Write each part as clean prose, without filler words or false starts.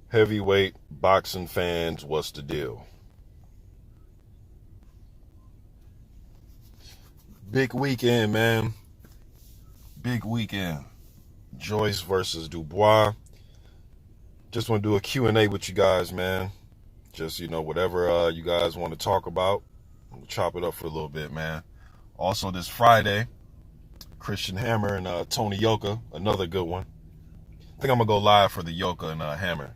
Heavyweight boxing fans, what's the deal? Big weekend, man. Big weekend. Joyce versus Dubois. Just want to do a Q&A with you guys, man. Just, whatever you guys want to talk about. We'll chop it up for a little bit, man. Also, this Friday, Christian Hammer and Tony Yoka, another good one. I think I'm going to go live for the Yoka and Hammer.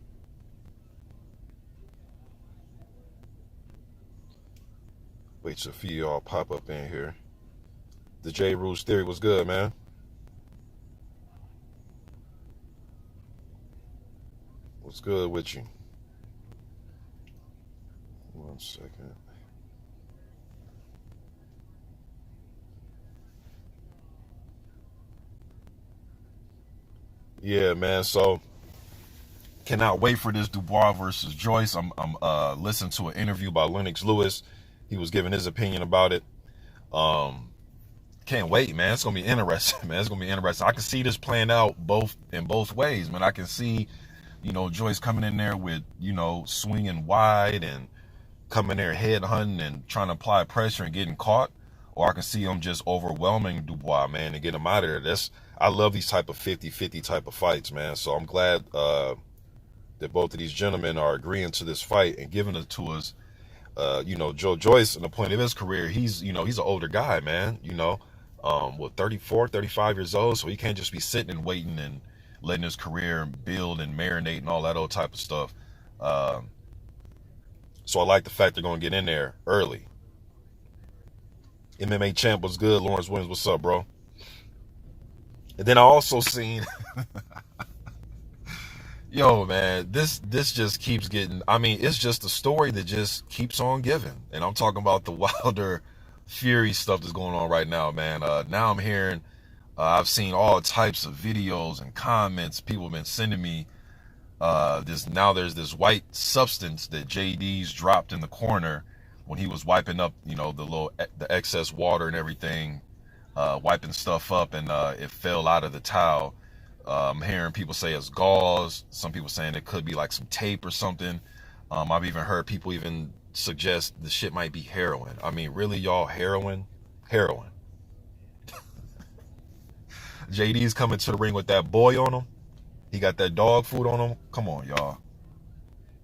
Wait till a few y'all pop up in here. The J. Rules Theory was good, man. What's good with you? 1 second. Yeah, man. So cannot wait for this Dubois versus Joyce. I'm listening to an interview by Lennox Lewis. He was giving his opinion about it. Can't wait, man. It's gonna be interesting, man. It's gonna be interesting. I can see this playing out in both ways, man. I can see, Joyce coming in there with, swinging wide and coming there head hunting and trying to apply pressure and getting caught. Or I can see him just overwhelming Dubois, man, and get him out of there. I love these type of 50-50 type of fights, man. So I'm glad that both of these gentlemen are agreeing to this fight and giving it to us. Joe Joyce, in the point of his career, he's an older guy, man. 34, 35 years old, so he can't just be sitting and waiting and letting his career build and marinate and all that old type of stuff. So I like the fact they're going to get in there early. MMA champ was good. Lawrence Williams, what's up, bro? And then I also seen, yo, man, this just keeps getting, it's just a story that just keeps on giving. And I'm talking about the Wilder Fury stuff that's going on right now, man. Now I'm hearing, I've seen all types of videos and comments people have been sending me. There's this white substance that JD's dropped in the corner when he was wiping up, the excess water and everything, wiping stuff up, and it fell out of the towel. I'm hearing people say it's gauze. Some people saying it could be like some tape or something. I've even heard people even suggest the shit might be heroin. Really, y'all, heroin? JD's coming to the ring with that boy on him. He got that dog food on him. Come on, y'all.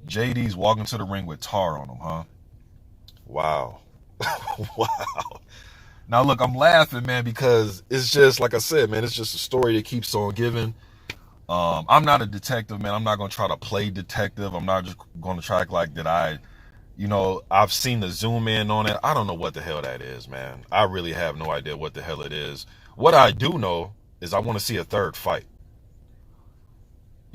JD's walking to the ring with tar on him, huh? Wow. Wow. Now, look, I'm laughing, man, because it's just, like I said, man, it's just a story that keeps on giving. I'm not a detective, man. I'm not going to try to play detective. I'm not just going to try to like that I've seen the zoom in on it. I don't know what the hell that is, man. I really have no idea what the hell it is. What I do know is I want to see a third fight.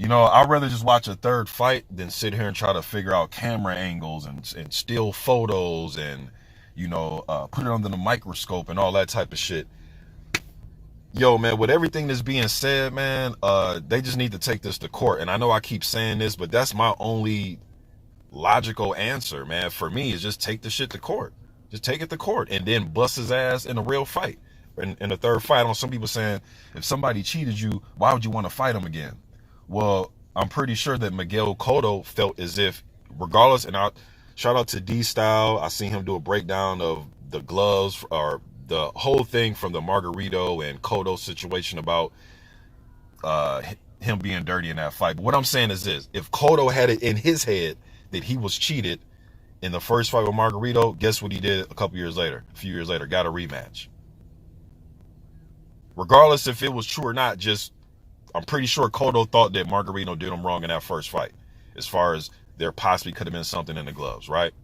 I'd rather just watch a third fight than sit here and try to figure out camera angles and steal photos and, put it under the microscope and all that type of shit. Yo, man, with everything that's being said, man, they just need to take this to court. And I know I keep saying this, but that's my only logical answer, man. For me, is just take the shit to court. Just take it to court and then bust his ass in a real fight. In the third fight, on some people saying, if somebody cheated you, why would you want to fight him again? Well, I'm pretty sure that Miguel Cotto felt as if, regardless, and shout out to D-Style. I seen him do a breakdown of the gloves or the whole thing from the Margarito and Cotto situation about him being dirty in that fight. But what I'm saying is this: if Cotto had it in his head that he was cheated in the first fight with Margarito, guess what he did a few years later, got a rematch. Regardless if it was true or not, I'm pretty sure Cotto thought that Margarito did him wrong in that first fight, as far as there possibly could have been something in the gloves, right?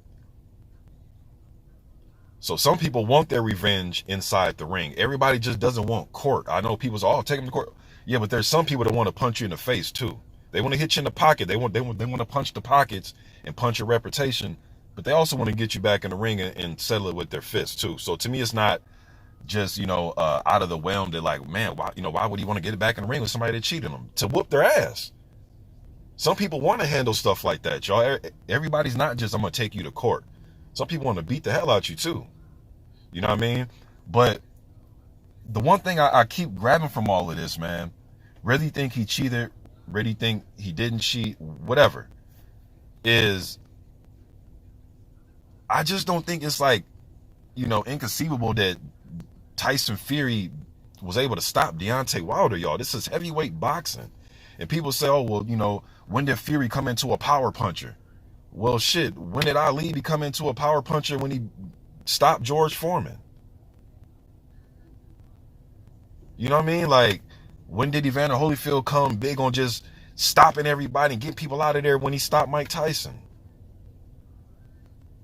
So some people want their revenge inside the ring. Everybody just doesn't want court. I know people say, take them to court. Yeah, but there's some people that want to punch you in the face too. They want to hit you in the pocket. They want to punch the pockets and punch your reputation, but they also want to get you back in the ring and settle it with their fists too. So to me, it's not just, out of the realm that like, man, why would he want to get it back in the ring with somebody that cheated him? To whoop their ass. Some people want to handle stuff like that, y'all. Everybody's not just, I'm going to take you to court. Some people want to beat the hell out you too. You know what I mean? But the one thing I keep grabbing from all of this, man, whether you think he cheated, whether you think he didn't cheat, whatever, is I just don't think it's like, inconceivable that Tyson Fury was able to stop Deontay Wilder, y'all. This is heavyweight boxing. And people say, oh, well, when did Fury come into a power puncher? Well, shit, when did Ali become into a power puncher? When he stopped George Foreman? You know what I mean? Like, when did Evander Holyfield come big on just stopping everybody and getting people out of there when he stopped Mike Tyson?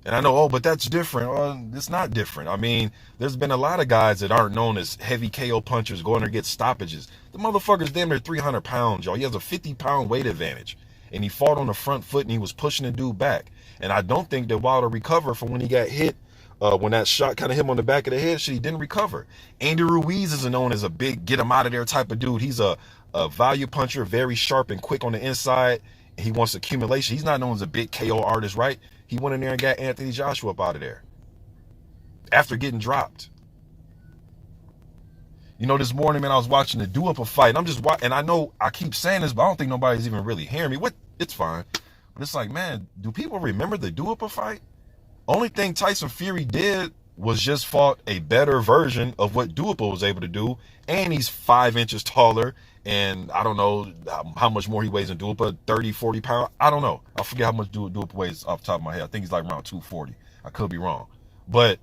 And I know, oh, but that's different. It's not different. I mean, there's been a lot of guys that aren't known as heavy KO punchers going there get stoppages. The motherfucker's damn near 300 pounds, y'all. He has a 50-pound weight advantage. And he fought on the front foot and he was pushing the dude back. And I don't think that Wilder recovered from when he got hit. When that shot kind of hit him on the back of the head, he didn't recover. Andy Ruiz is known as a big get him out of there type of dude. He's a value puncher, very sharp and quick on the inside. He wants accumulation. He's not known as a big KO artist, right? He went in there and got Anthony Joshua up out of there after getting dropped. This morning, man, I was watching the do-up fight, and I'm just watching, and I know I keep saying this, but I don't think nobody's even really hearing me. It's fine. But it's like, man, do people remember the do-up fight? Only thing Tyson Fury did was just fought a better version of what Duopa was able to do, and he's 5 inches taller, and I don't know how much more he weighs than Duopa, 30, 40 pounds. I don't know. I forget how much Duopa weighs off the top of my head. I think he's like around 240. I could be wrong. But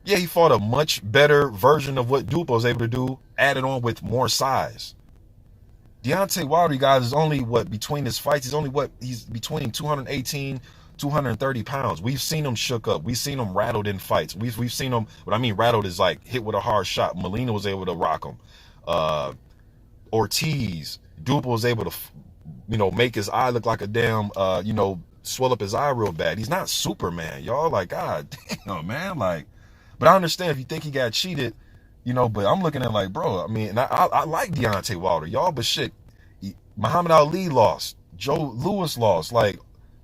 yeah, he fought a much better version of what Duopa was able to do, added on with more size. Deontay Wilder, guys, is only between his fights, he's between 218, 230 pounds. We've seen him shook up. We've seen him rattled in fights. We've seen him, what I mean rattled is like hit with a hard shot. Molina was able to rock him. Ortiz, Dupa was able to, make his eye look like a damn, swell up his eye real bad. He's not Superman, y'all. Like, God damn, man. Like, but I understand if you think he got cheated, but I'm looking at like, bro, I mean, and I like Deontay Wilder, y'all, but shit, Muhammad Ali lost. Joe Louis lost. Like,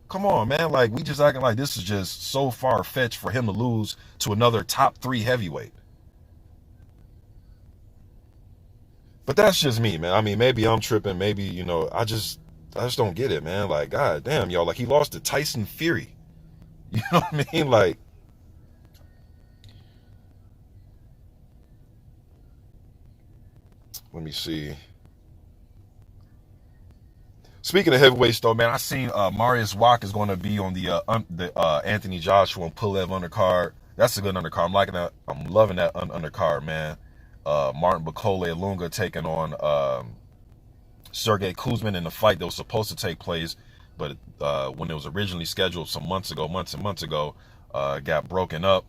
come on, man. Like, we just acting like this is just so far-fetched for him to lose to another top 3 heavyweight. But that's just me, man. I mean, maybe I'm tripping. Maybe, I just don't get it, man. Like, God damn, y'all. Like, he lost to Tyson Fury. You know what I mean? Like, let me see. Speaking of heavyweights, though, man, I seen Marius Wach is going to be on the Anthony Joshua and Pulev undercard. That's a good undercard. I'm liking that. I'm loving that undercard, man. Martin Bakole Ilunga taking on Sergey Kuzmin in the fight that was supposed to take place, but when it was originally scheduled some months and months ago, got broken up,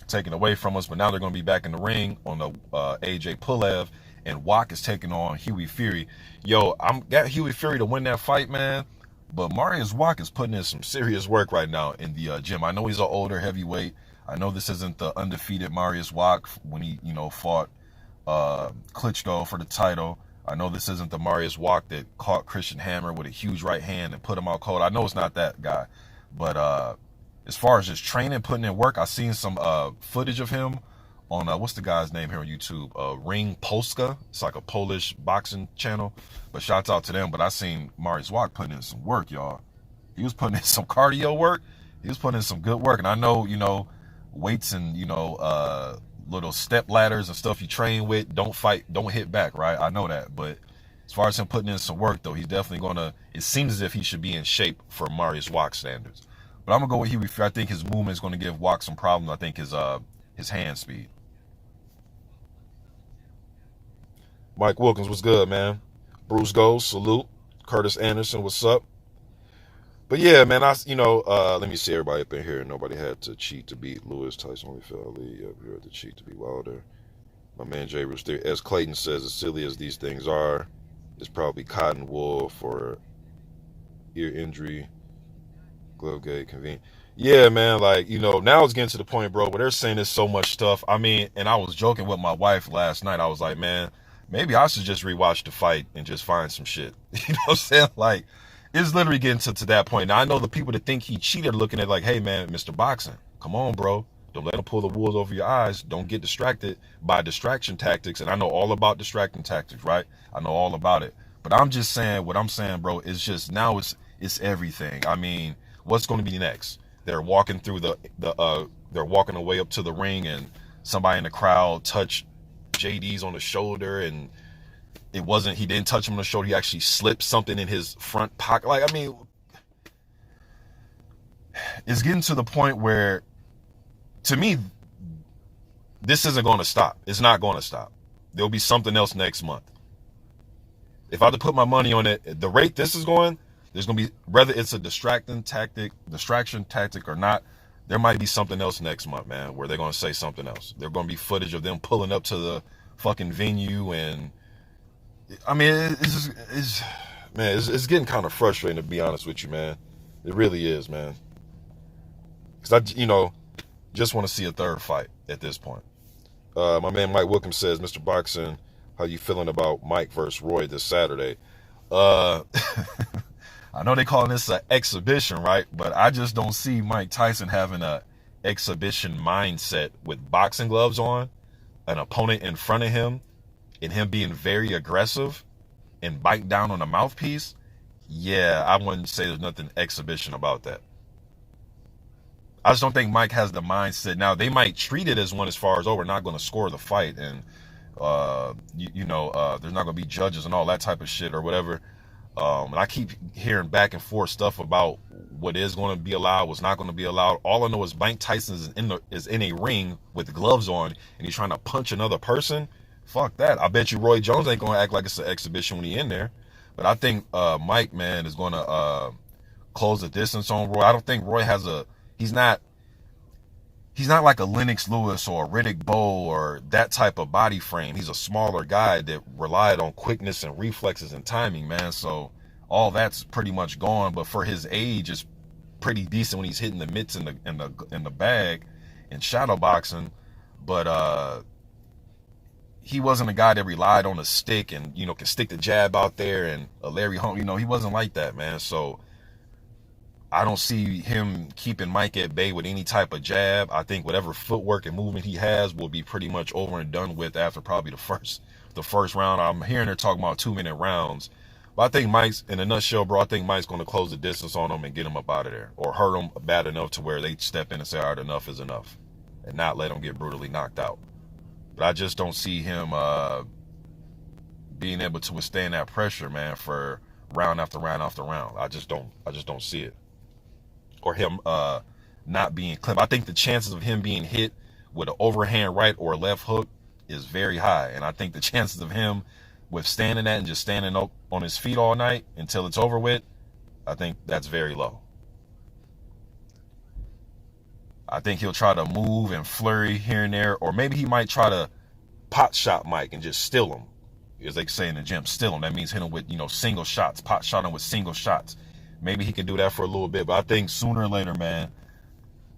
taken away from us. But now they're going to be back in the ring on the AJ Pulev. And Wach is taking on H.Fury. Yo, I'm got H.Fury to win that fight, man. But Marius Wach is putting in some serious work right now in the gym. I know he's an older heavyweight. I know this isn't the undefeated Marius Wach when he, fought Klitschko for the title. I know this isn't the Marius Wach that caught Christian Hammer with a huge right hand and put him out cold. I know it's not that guy. But as far as just training, putting in work, I've seen some footage of him on what's the guy's name here on YouTube? Ring Polska. It's like a Polish boxing channel. But shouts out to them. But I seen Marius Wach putting in some work, y'all. He was putting in some cardio work. He was putting in some good work. And I know, weights and, little step ladders and stuff you train with, don't hit back, right? I know that. But as far as him putting in some work, though, he's definitely it seems as if he should be in shape for Marius Wach standards. But I'm going to go with H.Fury. I think his movement is going to give Wach some problems. I think his hand speed. Mike Wilkins, what's good, man? Bruce Goes, salute. Curtis Anderson, what's up? But yeah, man, let me see everybody up in here. Nobody had to cheat to beat Lewis. Tyson only fell Ali. Yep, you had to cheat to beat Wilder. My man Jay Rooster, as Clayton says, as silly as these things are, it's probably cotton wool for ear injury. Glove gate, convenient. Yeah, man, like, now it's getting to the point, bro, where they're saying there's so much stuff. I mean, and I was joking with my wife last night. I was like, man, maybe I should just rewatch the fight and just find some shit. You know what I'm saying? Like, it's literally getting to that point. Now, I know the people that think he cheated are looking at like, hey, man, Mr. Boxing, come on, bro. Don't let him pull the wool over your eyes. Don't get distracted by distraction tactics. And I know all about distracting tactics, right? I know all about it. But I'm just saying, what I'm saying, bro, is just now It's everything. I mean, what's going to be next? They're walking through they're walking away up to the ring, and somebody in the crowd touched JD's on the shoulder, and he didn't touch him on the shoulder. He actually slipped something in his front pocket. Like, I mean, it's getting to the point where, to me, this isn't going to stop. It's not going to stop. There'll be something else next month. If I had to put my money on it, the rate this is going, there's going to be, whether it's a distraction tactic or not, there might be something else next month, man, where they're going to say something else. There's going to be footage of them pulling up to the fucking venue, and I mean, it's getting kind of frustrating, to be honest with you, man. It really is, man. Because just want to see a third fight at this point. My man Mike Wickham says, Mr. Boxing, how you feeling about Mike versus Roy this Saturday? I know they calling this an exhibition, right? But I just don't see Mike Tyson having a exhibition mindset with boxing gloves on, an opponent in front of him, and him being very aggressive and bite down on the mouthpiece. Yeah, I wouldn't say there's nothing exhibition about that. I just don't think Mike has the mindset. Now, they might treat it as one as far as, we're not going to score the fight, and there's not going to be judges and all that type of shit or whatever. And I keep hearing back and forth stuff about what is going to be allowed, what's not going to be allowed. All I know is Mike Tyson is in a ring with gloves on, and he's trying to punch another person. Fuck that. I bet you Roy Jones ain't going to act like it's an exhibition when he's in there. But I think Mike, man, is going to close the distance on Roy. I don't think Roy has he's not like a Lennox Lewis or a Riddick Bowe or that type of body frame. He's a smaller guy that relied on quickness and reflexes and timing, man. So all that's pretty much gone. But for his age, it's pretty decent when he's hitting the mitts in the bag and shadow boxing. But he wasn't a guy that relied on a stick and can stick the jab out there and a Larry Hunt. He wasn't like that, man. So I don't see him keeping Mike at bay with any type of jab. I think whatever footwork and movement he has will be pretty much over and done with after probably the first round. I'm hearing her talking about 2-minute rounds. But I think Mike's, in a nutshell, bro, I think Mike's going to close the distance on him and get him up out of there. Or hurt him bad enough to where they step in and say, all right, enough is enough. And not let him get brutally knocked out. But I just don't see him being able to withstand that pressure, man, for round after round after round. I just don't see it. Or him not being clipped. I think the chances of him being hit with an overhand right or a left hook is very high. And I think the chances of him withstanding that and just standing up on his feet all night until it's over with, I think that's very low. I think he'll try to move and flurry here and there. Or maybe he might try to pot shot Mike and just steal him. As they say in the gym, steal him. That means hit him with, single shots. Pot shot him with single shots. Maybe he can do that for a little bit, but I think sooner or later, man,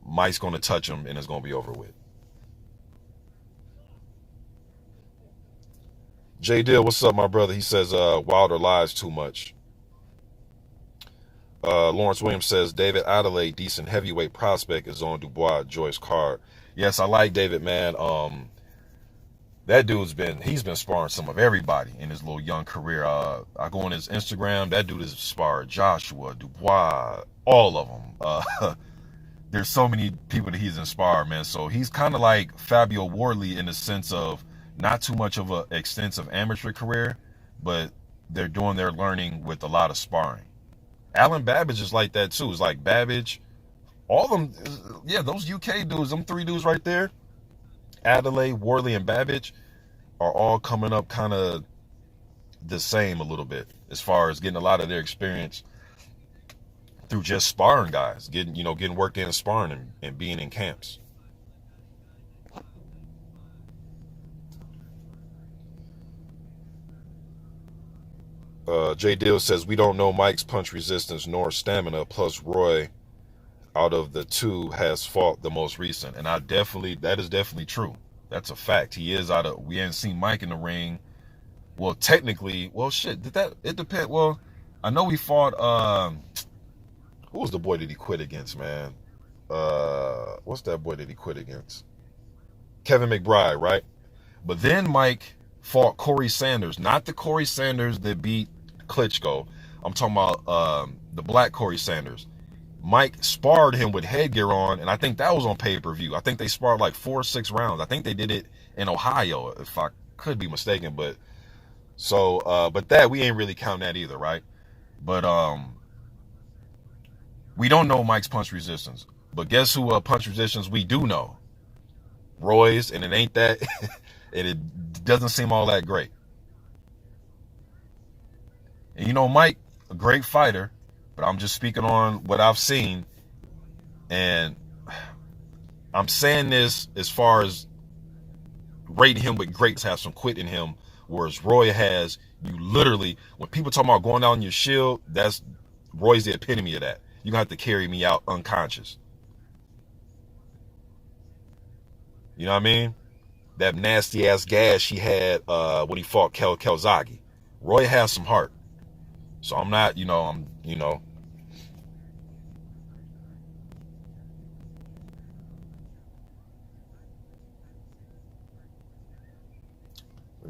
Mike's going to touch him and it's going to be over with. J Dill, what's up, my brother? He says Wilder lies too much. Lawrence Williams says David Adelaide, decent heavyweight prospect, is on Dubois Joyce card. Yes, I like David, man. That dude's he's been sparring some of everybody in his little young career. I go on his Instagram. That dude has sparred Joshua, Dubois, all of them. There's so many people that he's inspired, man. So he's kind of like Fabio Wardley in the sense of not too much of an extensive amateur career, but they're doing their learning with a lot of sparring. Alan Babbage is like that too. It's like Babbage, all of them. Yeah, those UK dudes, them 3 dudes right there, Adelaide, Worley, and Babbage, are all coming up kind of the same a little bit as far as getting a lot of their experience through just sparring guys, getting work in sparring and being in camps. Jay Dill says, we don't know Mike's punch resistance nor stamina, plus Roy, out of the 2, has fought the most recent. And that is definitely true. That's a fact. We haven't seen Mike in the ring. Well, technically, it depends. Well, I know we fought, who was the boy that he quit against, man? What's that boy that he quit against? Kevin McBride, right? But then Mike fought Corey Sanders, not the Corey Sanders that beat Klitschko. I'm talking about the black Corey Sanders. Mike sparred him with headgear on, and I think that was on pay-per-view. I think they sparred like 4 or 6 rounds. I think they did it in Ohio, if I could be mistaken. But that we ain't really counting that either, right? But we don't know Mike's punch resistance. But guess who punch resistance we do know? Roy's, and it ain't that, and it doesn't seem all that great. And you know, Mike, a great fighter, but I'm just speaking on what I've seen, and I'm saying this as far as rating him with greats have some quit in him, whereas Roy has, you literally, when people talk about going down your shield, that's Roy's the epitome of that. You're gonna have to carry me out unconscious. You know what I mean? That nasty ass gash he had when he fought Calzaghe. Roy has some heart. So I'm not, let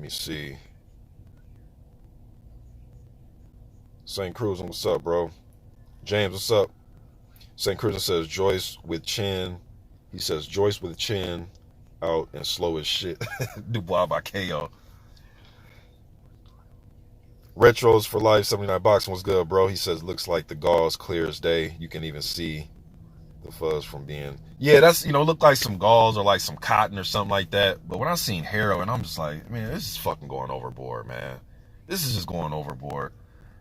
me see. St. Cruz, what's up, bro? James, what's up? St. Cruz says Joyce with chin. He says Joyce with chin out and slow as shit. Dubois by KO. Retros for life, 79 boxing was good, bro. He says looks like the gauze clear as day. You can even see the fuzz from being, yeah, that's, look like some gauze or like some cotton or something like that. But when I seen heroin, I'm just like, man, this is fucking going overboard, man. This is just going overboard.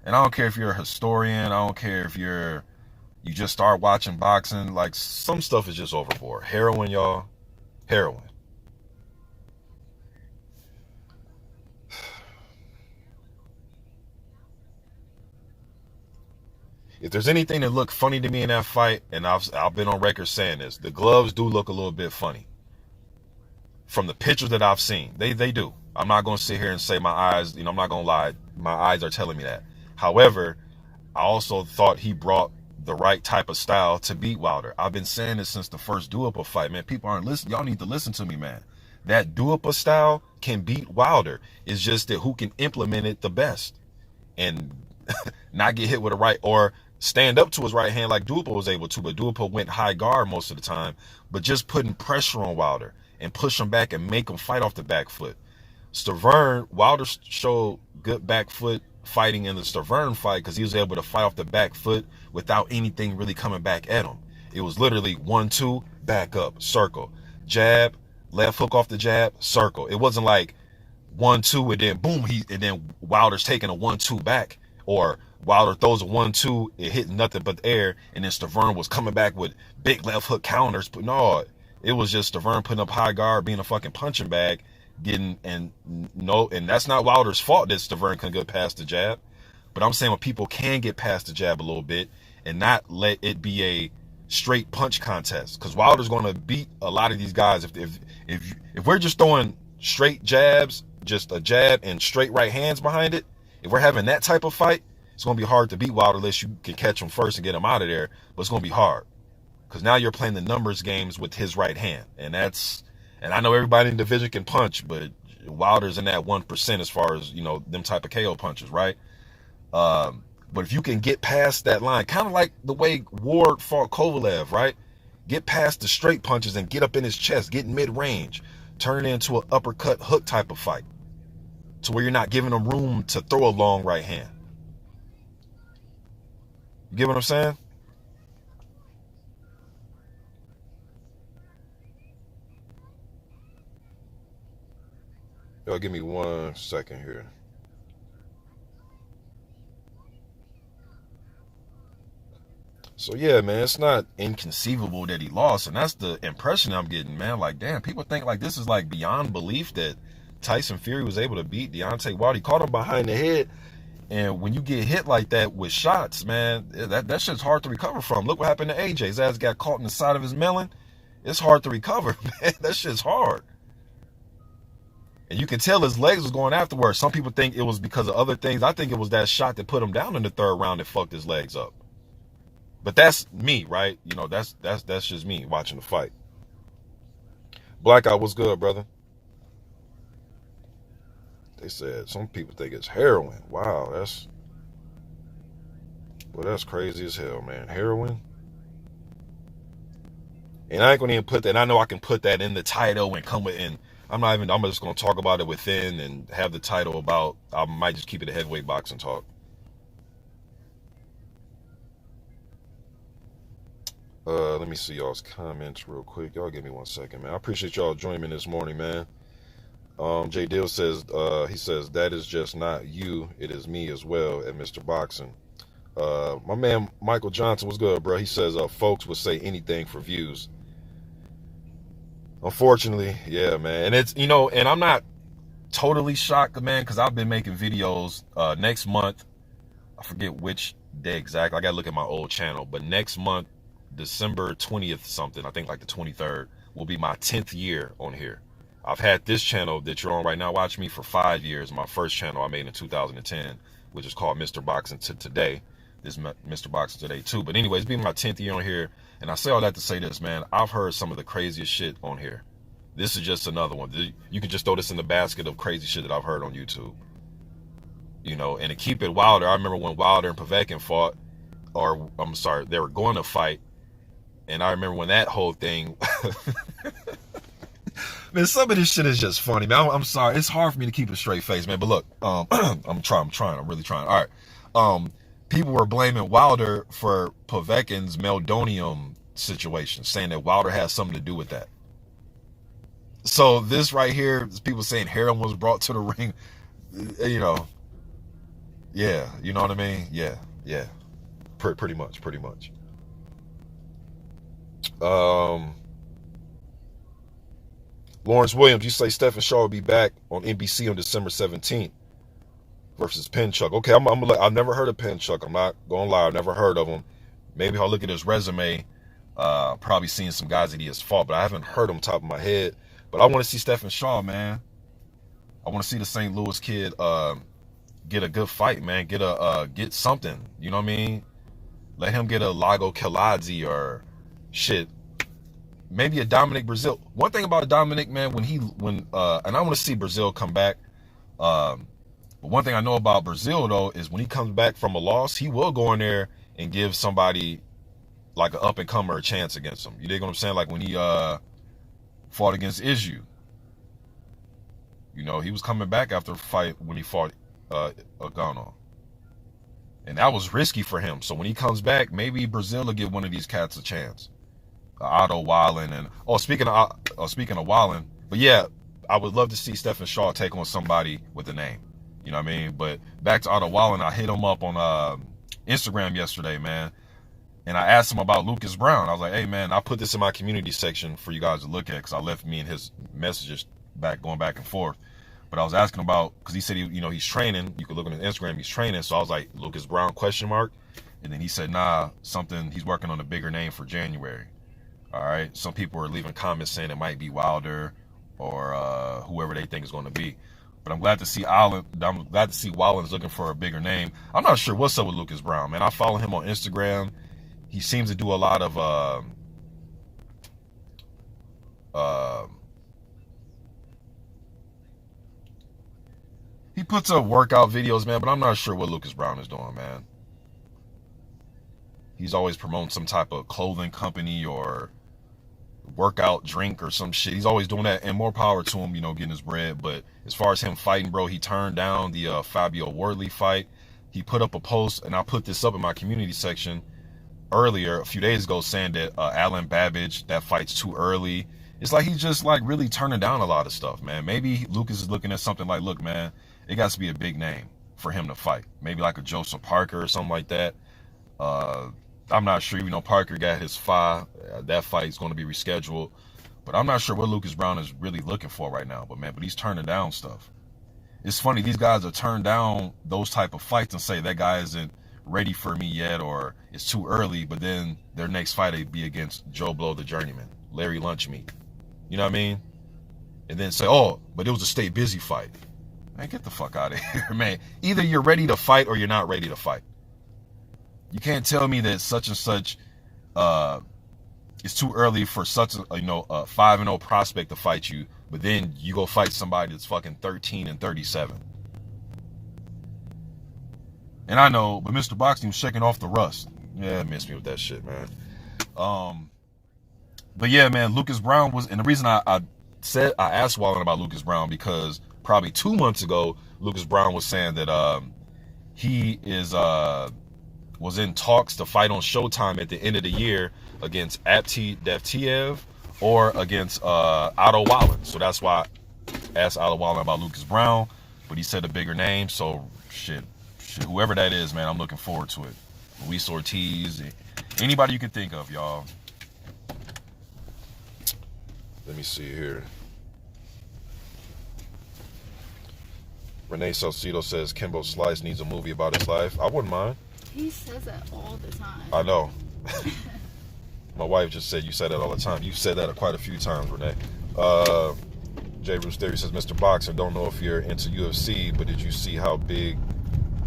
And I don't care if you're a historian. I don't care if you just start watching boxing. Like, some stuff is just overboard. Heroin, y'all. Heroin. If there's anything that looked funny to me in that fight, and I've been on record saying this, the gloves do look a little bit funny. From the pictures that I've seen, they do. I'm not going to sit here and say my eyes, I'm not going to lie. My eyes are telling me that. However, I also thought he brought the right type of style to beat Wilder. I've been saying this since the first Duhaupas fight, man. People aren't listening. Y'all need to listen to me, man. That Duhaupas style can beat Wilder. It's just that who can implement it the best and not get hit with a right, or stand up to his right hand like Duhaupas was able to. But Duhaupas went high guard most of the time. But just putting pressure on Wilder and push him back and make him fight off the back foot. Stavern, Wilder showed good back foot fighting in the Stavern fight because he was able to fight off the back foot without anything really coming back at him. It was literally 1-2, back up, circle, jab, left hook off the jab, circle. It wasn't like 1-2 and then boom, and then Wilder's taking a 1-2 back, or Wilder throws a 1-2, it hit nothing but the air, and then Stavern was coming back with big left hook counters. But no, it was just Stavern putting up high guard, being a fucking punching bag, and that's not Wilder's fault that Stavern couldn't get past the jab. But I'm saying when people can get past the jab a little bit and not let it be a straight punch contest, because Wilder's going to beat a lot of these guys if we're just throwing straight jabs, just a jab and straight right hands behind it. If we're having that type of fight, it's going to be hard to beat Wilder unless you can catch him first and get him out of there. But it's going to be hard because now you're playing the numbers games with his right hand, and I know everybody in the division can punch, but Wilder's in that 1% as far as, them type of KO punches, right? But if you can get past that line, kind of like the way Ward fought Kovalev, right? Get past the straight punches and get up in his chest, get mid-range, turn it into an uppercut hook type of fight to where you're not giving him room to throw a long right hand. You get what I'm saying? Yo, give me 1 second here. So yeah, man, it's not inconceivable that he lost, and that's the impression I'm getting, man. Like, damn, people think like this is like beyond belief that Tyson Fury was able to beat Deontay Wilder. He caught him behind the head, and when you get hit like that with shots, man, that shit's hard to recover from. Look what happened to AJ. His ass got caught in the side of his melon. It's hard to recover, man. That shit's hard. And you can tell his legs was going afterwards. Some people think it was because of other things. I think it was that shot that put him down in the 3rd round that fucked his legs up. But that's me, right? That's just me watching the fight. Blackout, what's good, brother? They said some people think it's heroin. Wow, Well, that's crazy as hell, man. Heroin. And I ain't gonna even put that. I know I can put that in the title and come in. I'm just gonna talk about it within and have the title about. I might just keep it a heavyweight boxing talk. Let me see y'all's comments real quick. Y'all give me 1 second, man. I appreciate y'all joining me this morning, man. J Dill says, he says, that is just not you. It is me as well at Mr. Boxing. My man Michael Johnson was good, bro. He says, folks would say anything for views. Unfortunately, yeah, man. And it's, and I'm not totally shocked, man, because I've been making videos next month. I forget which day exactly. I got to look at my old channel. But next month, December 20th something, I think like the 23rd, will be my 10th year on here. I've had this channel that you're on right now watch me for 5 years. My first channel I made in 2010, which is called Mr. Boxing to Today. This is Mr. Boxing Today too. But anyways, it's been my 10th year on here. And I say all that to say this, man. I've heard some of the craziest shit on here. This is just another one. You can just throw this in the basket of crazy shit that I've heard on YouTube. And to keep it wilder, I remember when Wilder and Povetkin fought, or I'm sorry, they were going to fight. And I remember when that whole thing, man, some of this shit is just funny, man. I'm sorry. It's hard for me to keep a straight face, man. But look, I'm really trying. All right. People were blaming Wilder for Povetkin's meldonium situation, saying that Wilder has something to do with that. So this right here, people saying heroin was brought to the ring, yeah, you know what I mean? Yeah. Pretty much. Lawrence Williams, you say Stephen Shaw will be back on NBC on December 17th versus Pinchuk. Okay, I've never heard of Pinchuk. I'm not gonna lie, I've never heard of him. Maybe I'll look at his resume. Probably seen some guys that he has fought, but I haven't heard him top of my head. But I want to see Stephen Shaw, man. I want to see the St. Louis kid get a good fight, man. Get something. You know what I mean? Let him get a Lago Kiladze or shit. Maybe a Dominic Brazil. One thing about Dominic, man, and I want to see Brazil come back. But one thing I know about Brazil though is when he comes back from a loss, he will go in there and give somebody like an up and comer a chance against him. You dig what I'm saying? Like when he fought against Issue. He was coming back after a fight when he fought Agano. And that was risky for him. So when he comes back, maybe Brazil will give one of these cats a chance. Otto Wallen and speaking of Wallen, but yeah, I would love to see Stephen Shaw take on somebody with a name. You know what I mean? But back to Otto Wallen, I hit him up on Instagram yesterday, man. And I asked him about Lucas Browne. I was like, hey, man, I put this in my community section for you guys to look at because I left me and his messages going back and forth. But I was asking about, because he said, he's training. You could look on his Instagram, he's training. So I was like, Lucas Browne, ? And then he said, nah, he's working on a bigger name for January. All right. Some people are leaving comments saying it might be Wilder or whoever they think is going to be. But I'm glad to see Wallen's looking for a bigger name. I'm not sure what's up with Lucas Browne, man. I follow him on Instagram. He seems to do a lot of he puts up workout videos, man, but I'm not sure what Lucas Browne is doing, man. He's always promoting some type of clothing company or workout drink or some shit. He's always doing that, and more power to him, getting his bread. But as far as him fighting, bro, he turned down the Fabio Wardley fight. He put up a post, and I put this up in my community section earlier, a few days ago, saying that Alan Babbage, that fight's too early. It's like he's just like really turning down a lot of stuff, man. Maybe Lucas is looking at something like, look, man, it got to be a big name for him to fight. Maybe like a Joseph Parker or something like that. I'm not sure, even though Parker got his fight, that fight is going to be rescheduled. But I'm not sure what Lucas Browne is really looking for right now. But he's turning down stuff. It's funny, these guys are turning down those type of fights and say that guy isn't ready for me yet or it's too early, but then their next fight would be against Joe Blow the Journeyman, Larry Lunchmeat. You know what I mean? And then say, oh, but it was a stay busy fight. Man, get the fuck out of here, man. Either you're ready to fight or you're not ready to fight. You can't tell me that such and such it's too early for such a 5-0 prospect to fight you, but then you go fight somebody that's fucking 13 and 37. And I know, but Mr. Boxing was shaking off the rust. Yeah, it missed me with that shit, man. But yeah, man, Lucas Browne was, and the reason I asked Wallen about Lucas Browne because probably 2 months ago, Lucas Browne was saying that he was in talks to fight on Showtime at the end of the year against Abti Devtiev or against Otto Wallen. So that's why I asked Otto Wallen about Lucas Browne, but he said a bigger name. So shit, whoever that is, man, I'm looking forward to it. Luis Ortiz, anybody you can think of, y'all. Let me see here. Renee Salcido says Kimbo Slice needs a movie about his life. I wouldn't mind. He says that all the time. I know. My wife just said you say that all the time. You've said that quite a few times, Renee. J. Bruce Theory says, Mr. Boxer, don't know if you're into UFC, but did you see how big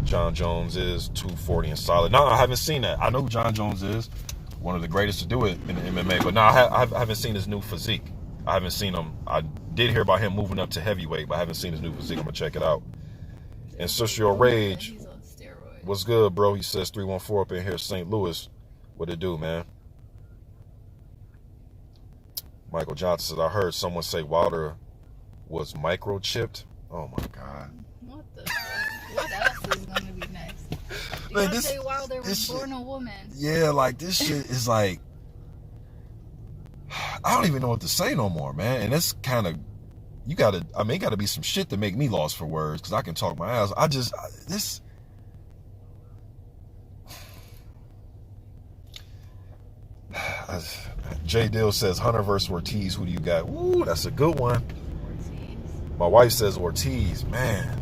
John Jones is? 240 and solid. No, I haven't seen that. I know who John Jones is. One of the greatest to do it in the MMA. But no, I haven't seen his new physique. I haven't seen him. I did hear about him moving up to heavyweight, but I haven't seen his new physique. I'm going to check it out. And Social Rage, what's good, bro? He says 314 up in here, St. Louis. What it do, man? Michael Johnson says, I heard someone say Wilder was microchipped. Oh, my God. What the fuck? What else is going to be next? Man, say Wilder was born a woman. Yeah, like, this shit is like, I don't even know what to say no more, man. And it's kind of, it got to be some shit to make me lost for words, because I can talk my ass. J. Dill says, Hunter versus Ortiz, who do you got? Ooh, that's a good one. Ortiz. My wife says Ortiz, man.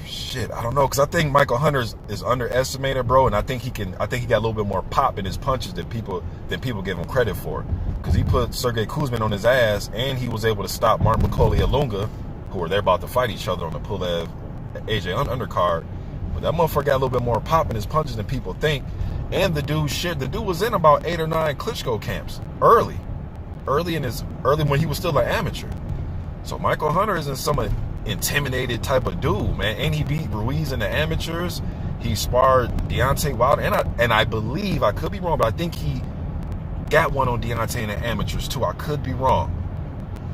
Shit, I don't know, because I think Michael Hunter is underestimated, bro, and I think he got a little bit more pop in his punches than people give him credit for, because he put Sergey Kuzmin on his ass, and he was able to stop Martin McCauley Alunga, who were there about to fight each other on the Pulev AJ undercard. But that motherfucker got a little bit more pop in his punches than people think. And the dude was in about 8 or 9 Klitschko camps early when he was still an amateur. So Michael Hunter isn't some intimidated type of dude, man. And he beat Ruiz in the amateurs. He sparred Deontay Wilder, and I believe, I could be wrong, but I think he got one on Deontay in the amateurs too. I could be wrong.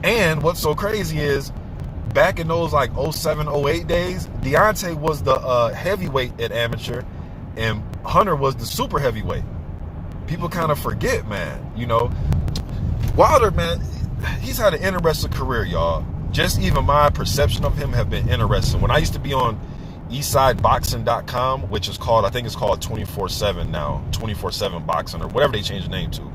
And what's so crazy is, back in those like 07, 08 days, Deontay was the heavyweight at amateur, and Hunter was the super heavyweight. People kind of forget, man. You know, Wilder, man, he's had an interesting career, y'all. Just even my perception of him have been interesting. When I used to be on eastsideboxing.com, which is called, I think it's called 24/7 now, 24/7 Boxing or whatever they changed the name to.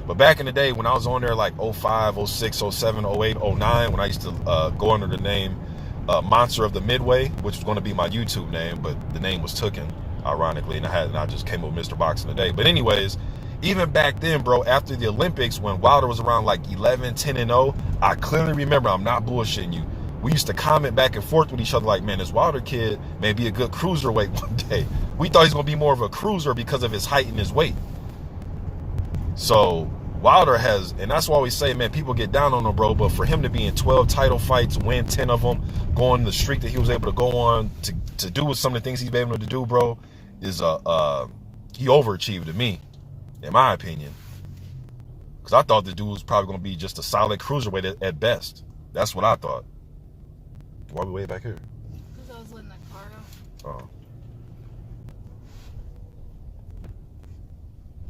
But back in the day when I was on there like 05, 06, 07, 08, 09, when I used to go under the name Monster of the Midway, which was going to be my YouTube name, but the name was taken, ironically, and I just came up with Mr. Boxing today. But anyways, even back then, bro, after the Olympics, when Wilder was around like 11, 10 and 0, I clearly remember, I'm not bullshitting you, we used to comment back and forth with each other like, man, this Wilder kid may be a good cruiserweight one day. We thought he's going to be more of a cruiser because of his height and his weight. So Wilder has, and that's why we say, man, people get down on him, bro, but for him to be in 12 title fights, win 10 of them, go on the streak that he was able to go on, to do with some of the things he's been able to do, bro, is he overachieved to me, in my opinion. Because I thought the dude was probably going to be just a solid cruiserweight at best. That's what I thought. Why are we way back here? Because I was letting that card out. Oh.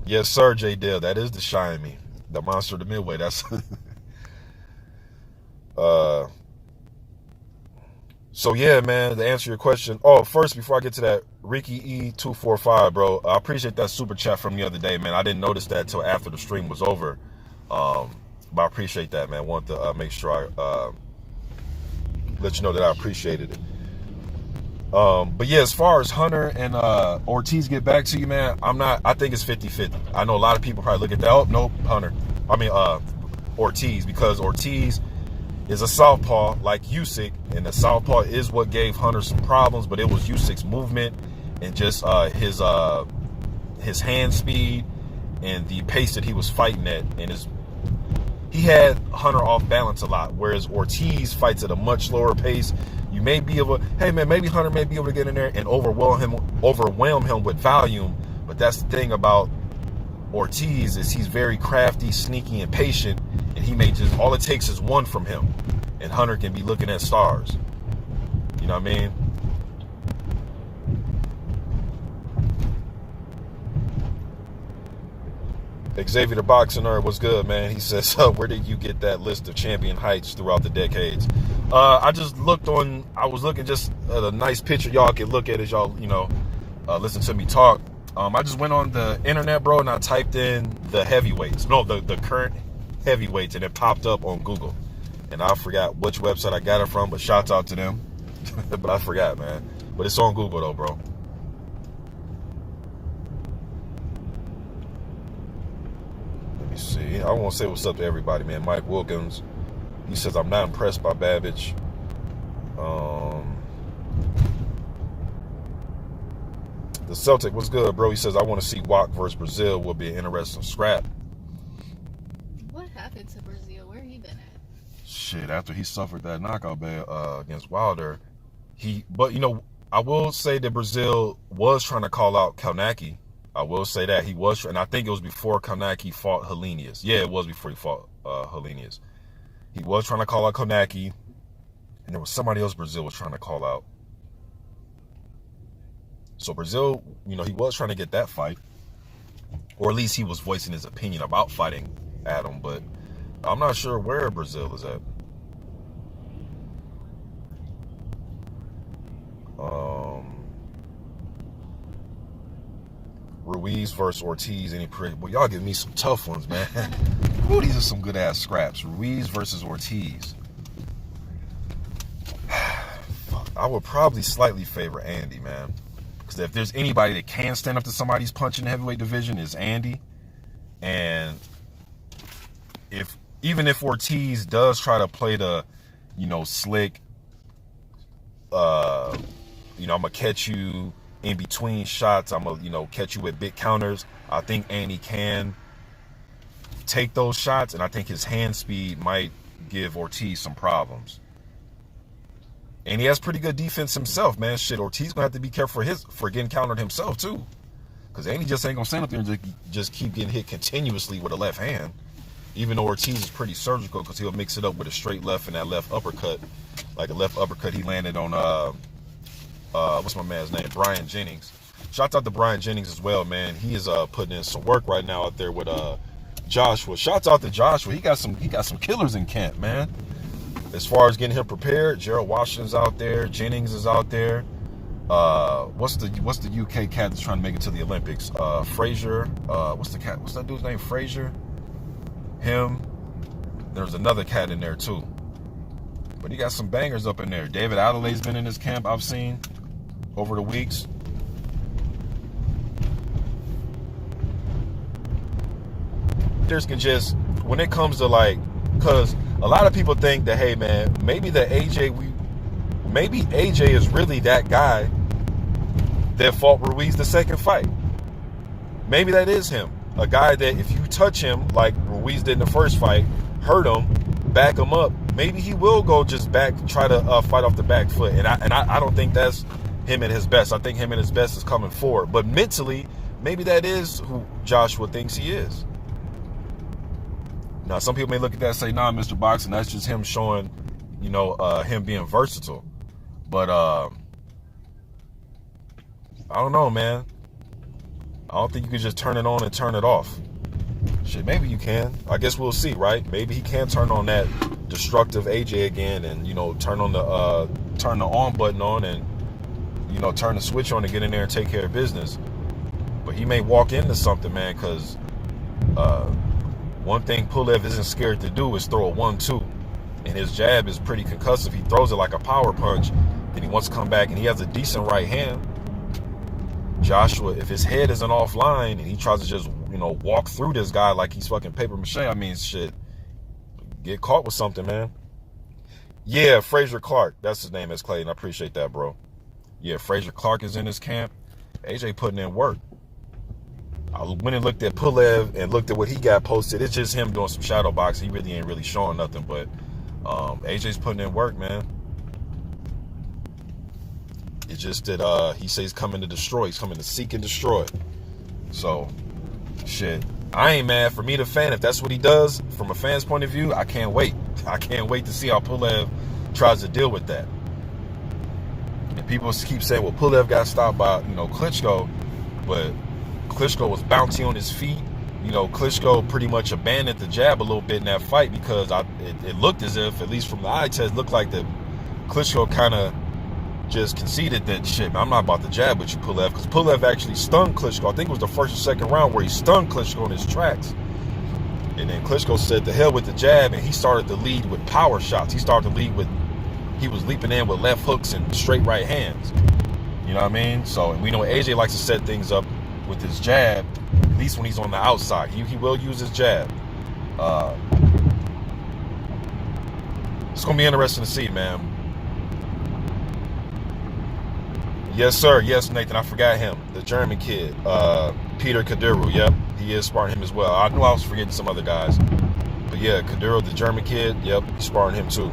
Yes, sir, J. Dale. That is the shine me. The Monster of the Midway. That's so yeah, man, to answer your question. Oh, first, before I get to that, Ricky E245, bro, I appreciate that super chat from the other day, man. I didn't notice that till after the stream was over. But I appreciate that, man. I want to make sure I let you know that I appreciated it. But yeah, as far as Hunter and Ortiz get back to you, man, I think it's 50-50. I know a lot of people probably look at that. Oh, nope, Ortiz, because Ortiz is a southpaw like Usyk, and the southpaw is what gave Hunter some problems, but it was Usyk's movement and just his hand speed and the pace that he was fighting at, and he had Hunter off balance a lot, whereas Ortiz fights at a much slower pace. You may be able, hey man, maybe Hunter may be able to get in there and overwhelm him with volume, but that's the thing about Ortiz is he's very crafty, sneaky, and patient, and he may just, all it takes is one from him, and Hunter can be looking at stars. You know what I mean? Xavier the Boxing Nerd, what's good, man? He says, where did you get that list of champion heights throughout the decades? I just looked on, I was looking just at a nice picture y'all can look at as y'all, listen to me talk. I just went on the internet, bro, and I typed in the heavyweights. No, the current heavyweights, and it popped up on Google. And I forgot which website I got it from, but shouts out to them. But I forgot, man. But it's on Google, though, bro. See, I want to say what's up to everybody, man. Mike Wilkins, he says, I'm not impressed by Babbage. The Celtic, what's good, bro? He says, I want to see Wach versus Brazil. Will be an interesting scrap. What happened to Brazil? Where he been at? Shit, after he suffered that knockout against Wilder, but I will say that Brazil was trying to call out Kalnacki. I will say that he was, and I think it was before Kalnacki fought Helenius. Yeah, it was before he fought Helenius. He was trying to call out Kalnacki, and there was somebody else Brazil was trying to call out. So Brazil, he was trying to get that fight, or at least he was voicing his opinion about fighting Adam, but I'm not sure where Brazil is at. Ruiz versus Ortiz. Well, y'all give me some tough ones, man. Ooh, these are some good ass scraps. Ruiz versus Ortiz. I would probably slightly favor Andy, man. Because if there's anybody that can stand up to somebody's punch in the heavyweight division, is Andy. And even if Ortiz does try to play the, slick, I'm gonna catch you in between shots, I'm gonna catch you with big counters, I think Andy can take those shots, and I think his hand speed might give Ortiz some problems. And he has pretty good defense himself, man. Shit, Ortiz gonna have to be careful for getting countered himself too, because Andy just ain't gonna stand up there and just keep getting hit continuously with a left hand. Even though Ortiz is pretty surgical, because he'll mix it up with a straight left and that left uppercut, like a left uppercut he landed on what's my man's name? Brian Jennings. Shout out to Brian Jennings as well, man. He is putting in some work right now out there with Joshua. Shouts out to Joshua. He got some killers in camp, man. As far as getting him prepared, Gerald Washington's out there, Jennings is out there. What's the UK cat that's trying to make it to the Olympics? Frazier. What's that dude's name? Frazier. Him. There's another cat in there too. But he got some bangers up in there. David Adelaide's been in his camp, I've seen over the weeks. There's can just, when it comes to because a lot of people think that, hey man, maybe AJ is really that guy that fought Ruiz the second fight. Maybe that is him. A guy that if you touch him like Ruiz did in the first fight, hurt him, back him up, maybe he will go just try to fight off the back foot. And I don't think that's him at his best. I think him at his best is coming forward. But mentally, maybe that is who Joshua thinks he is. Now, some people may look at that and say, nah, Mr. Boxing, that's just him showing, him being versatile. But I don't know, man. I don't think you can just turn it on and turn it off. Shit, maybe you can. I guess we'll see, right? Maybe he can turn on that destructive AJ again and, turn the on button on and, turn the switch on and get in there and take care of business. But he may walk into something, man, because one thing Pulev isn't scared to do is throw a 1-2. And his jab is pretty concussive. He throws it like a power punch. Then he wants to come back, and he has a decent right hand. Joshua, if his head isn't offline and he tries to just, walk through this guy like he's fucking paper mache, I mean, shit, get caught with something, man. Yeah, Frazier Clark. That's his name, is Clayton. I appreciate that, bro. Yeah, Frazier Clark is in his camp. AJ putting in work. I went and looked at Pulev and looked at what he got posted. It's just him doing some shadow boxing. He really ain't really showing nothing, but AJ's putting in work, man. It's just that he says he's coming to destroy. He's coming to seek and destroy. So, shit. I ain't mad. For me, the fan, if that's what he does, from a fan's point of view, I can't wait. I can't wait to see how Pulev tries to deal with that. And people keep saying, well, Pulev got stopped by, Klitschko, but Klitschko was bouncy on his feet. Klitschko pretty much abandoned the jab a little bit in that fight because it looked as if, at least from the eye test, looked like that Klitschko kind of just conceded that shit, man, I'm not about to jab with you, Pulev, because Pulev actually stung Klitschko. I think it was the first or second round where he stung Klitschko in his tracks. And then Klitschko said the hell with the jab, and he started to lead with power shots. He was leaping in with left hooks and straight right hands. You know what I mean? So, and we know AJ likes to set things up with his jab, at least when he's on the outside. He will use his jab. It's going to be interesting to see, man. Yes, sir. Yes, Nathan. I forgot him. The German kid. Peter Kadiru. Yep. He is sparring him as well. I knew I was forgetting some other guys. But yeah, Kadiru, the German kid. Yep. He's sparring him too.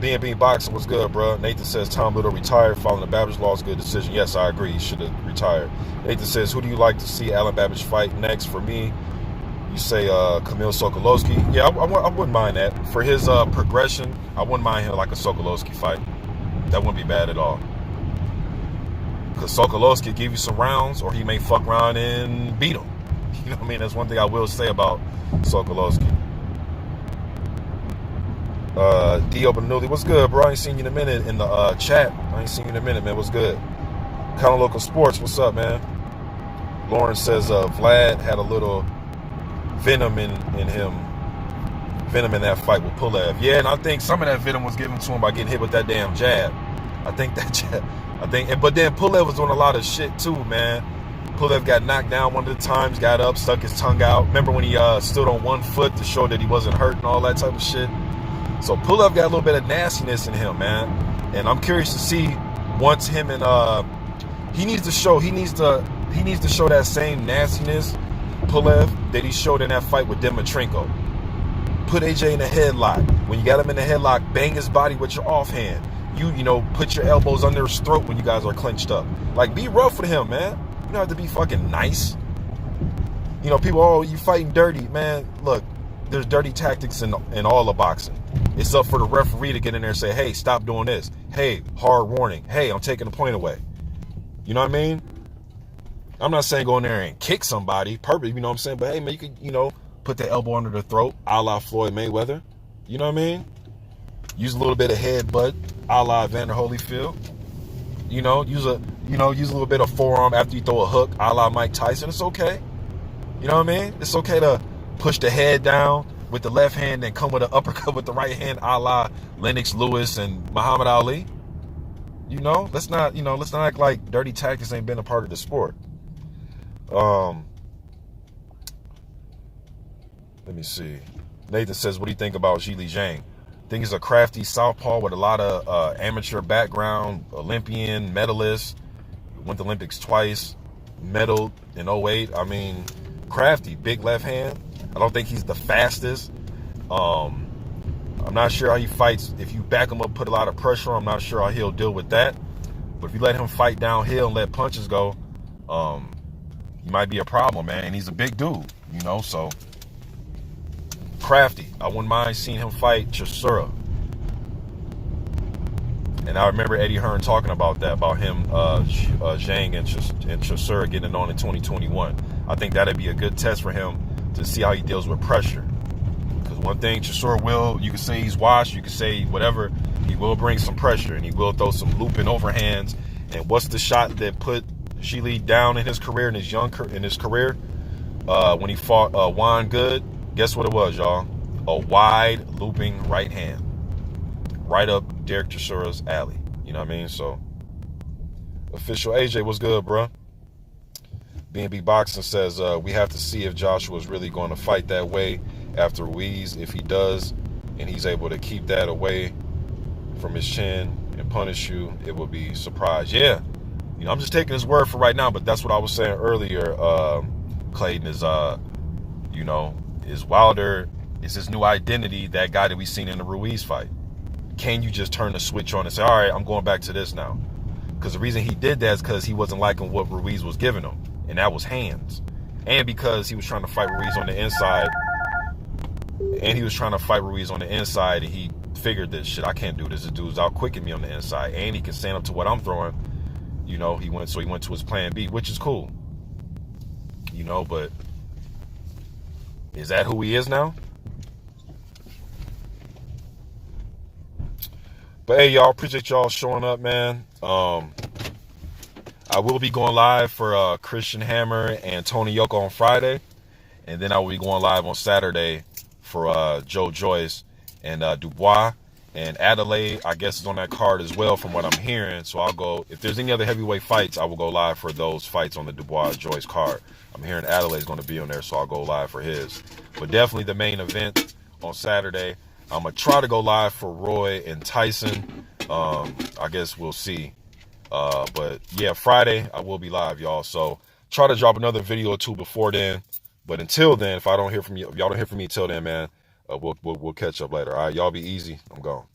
B&B Boxing was good, bro. Nathan says Tom Little retired following the Babbage loss. Good decision. Yes, I agree. He should have retired. Nathan says, who do you like to see Alan Babbage fight next? For me, you say Kamil Sokolowski. Yeah, I wouldn't mind that. For his progression, I wouldn't mind him like a Sokolowski fight. That wouldn't be bad at all. Because Sokolowski give you some rounds, or he may fuck around and beat him. You know what I mean? That's one thing I will say about Sokolowski. Dio Benulli, what's good, bro? I ain't seen you in a minute in the chat. I ain't seen you in a minute, man. What's good? Kind of Local Sports, what's up, man? Lauren says Vlad had a little venom in him. Venom in that fight with Pulev. Yeah, and I think some of that venom was given to him by getting hit with that damn jab. But then Pulev was doing a lot of shit too, man. Pulev got knocked down one of the times, got up, stuck his tongue out. Remember when he stood on one foot to show that he wasn't hurt and all that type of shit? So Pulev got a little bit of nastiness in him, man. And I'm curious to see once him and he needs to show that same nastiness, Pulev, that he showed in that fight with Dimitrenko. Put AJ in a headlock. When you got him in a headlock, bang his body with your offhand. You put your elbows under his throat when you guys are clenched up. Like, be rough with him, man. You don't have to be fucking nice. People, oh, you fighting dirty, man. Look, there's dirty tactics in all of boxing. It's up for the referee to get in there and say, hey, stop doing this. Hey, hard warning. Hey, I'm taking the point away. You know what I mean? I'm not saying go in there and kick somebody, perfect, you know what I'm saying? But hey, man, you can, put the elbow under the throat, a la Floyd Mayweather. You know what I mean? Use a little bit of headbutt, a la Evander Holyfield. Use a little bit of forearm after you throw a hook, a la Mike Tyson. It's okay. You know what I mean? It's okay to push the head down with the left hand and come with an uppercut with the right hand, a la Lennox Lewis and Muhammad Ali. Let's not act like dirty tactics ain't been a part of the sport. Let me see. Nathan says, what do you think about Zhili Zhang? I think he's a crafty southpaw with a lot of amateur background, Olympian, medalist, went to Olympics twice, medaled in 08. I mean, crafty, big left hand. I don't think he's the fastest. I'm not sure how he fights. If you back him up, put a lot of pressure on, I'm not sure how he'll deal with that. But if you let him fight downhill and let punches go, he might be a problem, man. And he's a big dude, so crafty. I wouldn't mind seeing him fight Chisora. And I remember Eddie Hearn talking about that, about him, Zhang and Chisora getting it on in 2021. I think that'd be a good test for him to see how he deals with pressure. Because one thing Chisora you can say he's washed, you can say whatever, he will bring some pressure and he will throw some looping overhands. And what's the shot that put Zhili down in his career, when he fought Juan Good? Guess what it was, y'all? A wide looping right hand. Right up Derek Chisora's alley. You know what I mean? So, official AJ, what's good, bro? B&B Boxing says, we have to see if Joshua's really going to fight that way after Ruiz. If he does, and he's able to keep that away from his chin and punish you, it will be a surprise. Yeah. You know, I'm just taking his word for right now, but that's what I was saying earlier, Clayton, is, you know, is Wilder, is his new identity that guy that we seen in the Ruiz fight? Can you just turn the switch on and say, all right, I'm going back to this now? Because the reason he did that is because he wasn't liking what Ruiz was giving him, and that was hands. And because he was trying to fight Ruiz on the inside, and he figured that, shit, I can't do this. This dude's out quicking me on the inside, and he can stand up to what I'm throwing. You know, he went to his plan B, which is cool. You know, but is that who he is now? But hey, y'all, appreciate y'all showing up, man. I will be going live for Christian Hammer and Tony Yoko on Friday. And then I will be going live on Saturday for Joe Joyce and Dubois. And Adelaide, I guess, is on that card as well from what I'm hearing. So I'll go, if there's any other heavyweight fights, I will go live for those fights on the Dubois-Joyce card. I'm hearing Adelaide's going to be on there, so I'll go live for his. But definitely the main event on Saturday. I'm going to try to go live for Roy and Tyson. I guess we'll see. But yeah, Friday I will be live, y'all. So try to drop another video or two before then. But until then, if y'all don't hear from me till then, man, we'll catch up later. All right, y'all be easy. I'm gone.